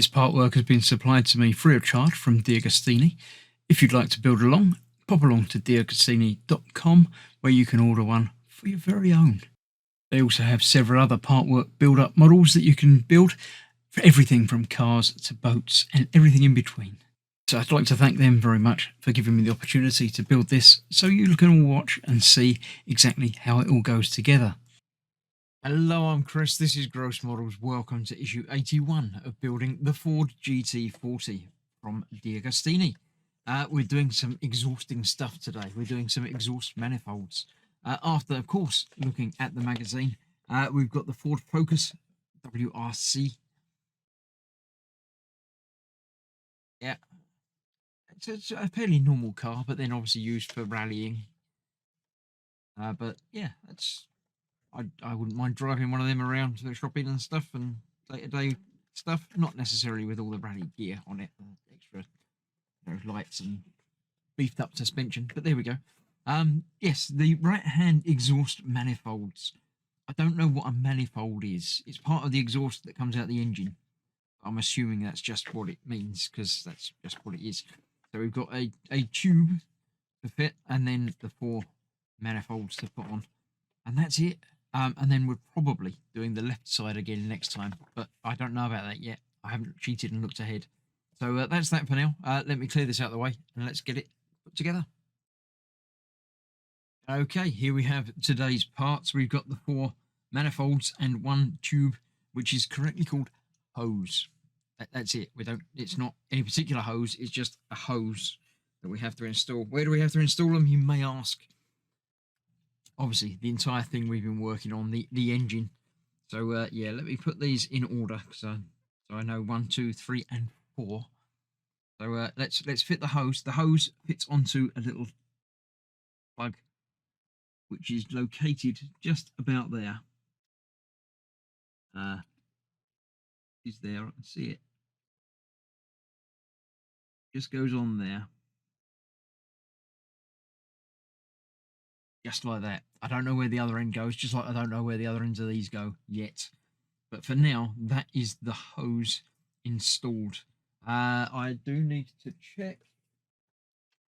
This part work has been supplied to me free of charge from DeAgostini. If you'd like to build along, pop along to DeAgostini.com where you can order one for your very own. They also have several other part work build-up models that you can build for everything from cars to boats and everything in between. So I'd like to thank them very much for giving me the opportunity to build this so you can all watch and see exactly how it all goes together. Hello, I'm Chris, this is Gross Models. Welcome to issue 81 of building the Ford GT40 from DeAgostini. We're doing some exhausting stuff today. We're doing some exhaust manifolds. After, of course, looking at the magazine, we've got the Ford Focus WRC. Yeah, it's a fairly normal car, but then obviously used for rallying. But yeah, I wouldn't mind driving one of them around to the shopping and stuff and day-to-day stuff. Not necessarily with all the rally gear on it, extra lights and beefed up suspension. But there we go. Yes, the right-hand exhaust manifolds. I don't know what a manifold is. It's part of the exhaust that comes out the engine. I'm assuming that's just what it means because that's just what it is. So we've got a tube to fit and then the 4 manifolds to put on. And that's it. And then we're probably doing the left side again next time, but I don't know about that yet. I haven't cheated and looked ahead. So that's that for now. Let me clear this out of the way and let's get it put together. Okay, here we have today's parts. We've got the 4 manifolds and 1 tube, which is correctly called hose. That's it. It's not any particular hose. It's just a hose that we have to install. Where do we have to install them, you may ask? Obviously, the entire thing we've been working on, the engine. So yeah, let me put these in order so I know 1, 2, 3, and 4. So let's fit the hose. The hose fits onto a little plug, which is located just about there. Is there? I can see it. Just goes on there. Just like that. I don't know where the other end goes, just like I don't know where the other ends of these go yet. But for now, that is the hose installed. I do need to check,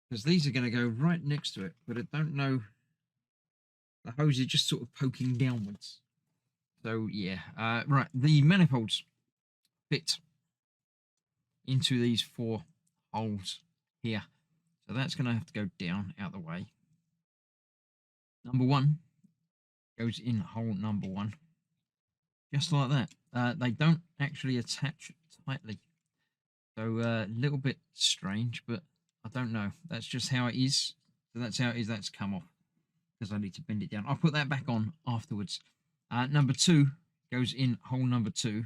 because these are going to go right next to it, but I don't know. The hose is just sort of poking downwards. So yeah, right, the manifolds fit into these 4 holes here. So that's going to have to go down out the way. Number 1 goes in hole number 1, just like that. They don't actually attach tightly, so a little bit strange, but I don't know. That's just how it is. So that's how it is. That's come off because I need to bend it down. I'll put that back on afterwards. Number 2 goes in hole number 2.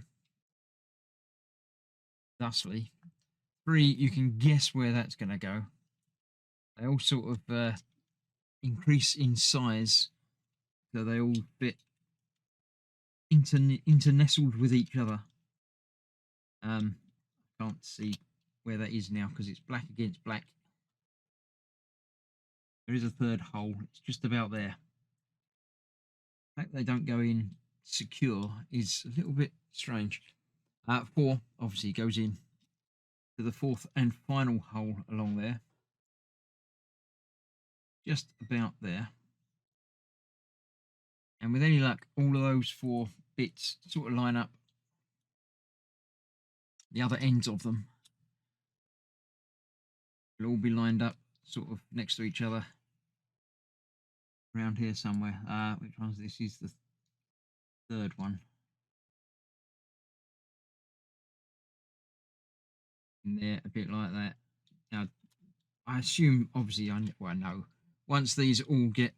Thusly, 3, you can guess where that's going to go. They all sort of increase in size, so they all fit internestled with each other. I can't see where that is now because it's black against black. There is a 3rd hole. It's just about there. The fact they don't go in secure is a little bit strange. 4 obviously goes in to the 4th and final hole along there. Just about there. And with any luck, all of those 4 bits sort of line up. The other ends of them will all be lined up sort of next to each other around here somewhere. Which one's this? Is the 3rd one. In there, a bit like that. Now, I assume, obviously, I know, once these all get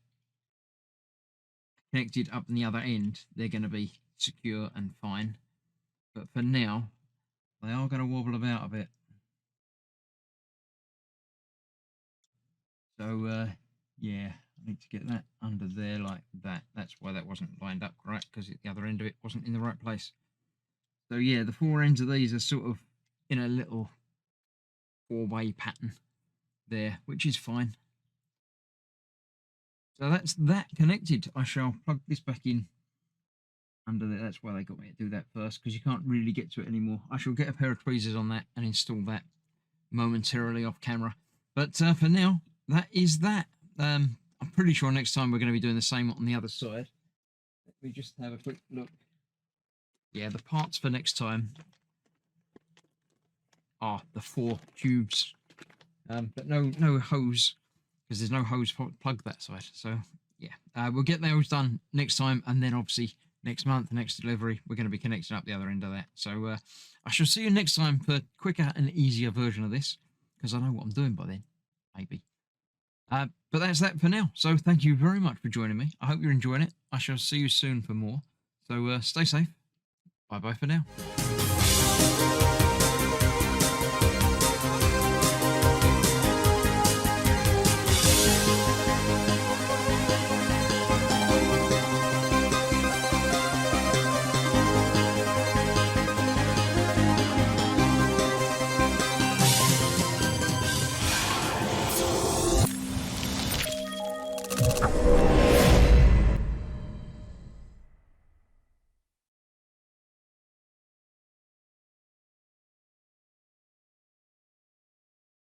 connected up in the other end, they're going to be secure and fine. But for now, they are going to wobble about a bit. So, yeah, I need to get that under there like that. That's why that wasn't lined up right, because the other end of it wasn't in the right place. So, yeah, the 4 ends of these are sort of in a little 4-way pattern there, which is fine. So that's that connected. I shall plug this back in under there. That's why they got me to do that first, because you can't really get to it anymore. I shall get a pair of tweezers on that and install that momentarily off camera. But for now, that is that. I'm pretty sure next time we're going to be doing the same on the other side. Let me just have a quick look. Yeah, the parts for next time are the 4 tubes, but no hose, because there's no hose plug that side. So yeah, we'll get those done next time, and then obviously next month, next delivery, we're going to be connecting up the other end of that. So I shall see you next time for a quicker and easier version of this, because I know what I'm doing by then, maybe. But that's that for now. So thank you very much for joining me. I hope you're enjoying it. I shall see you soon for more. So stay safe. Bye bye for now.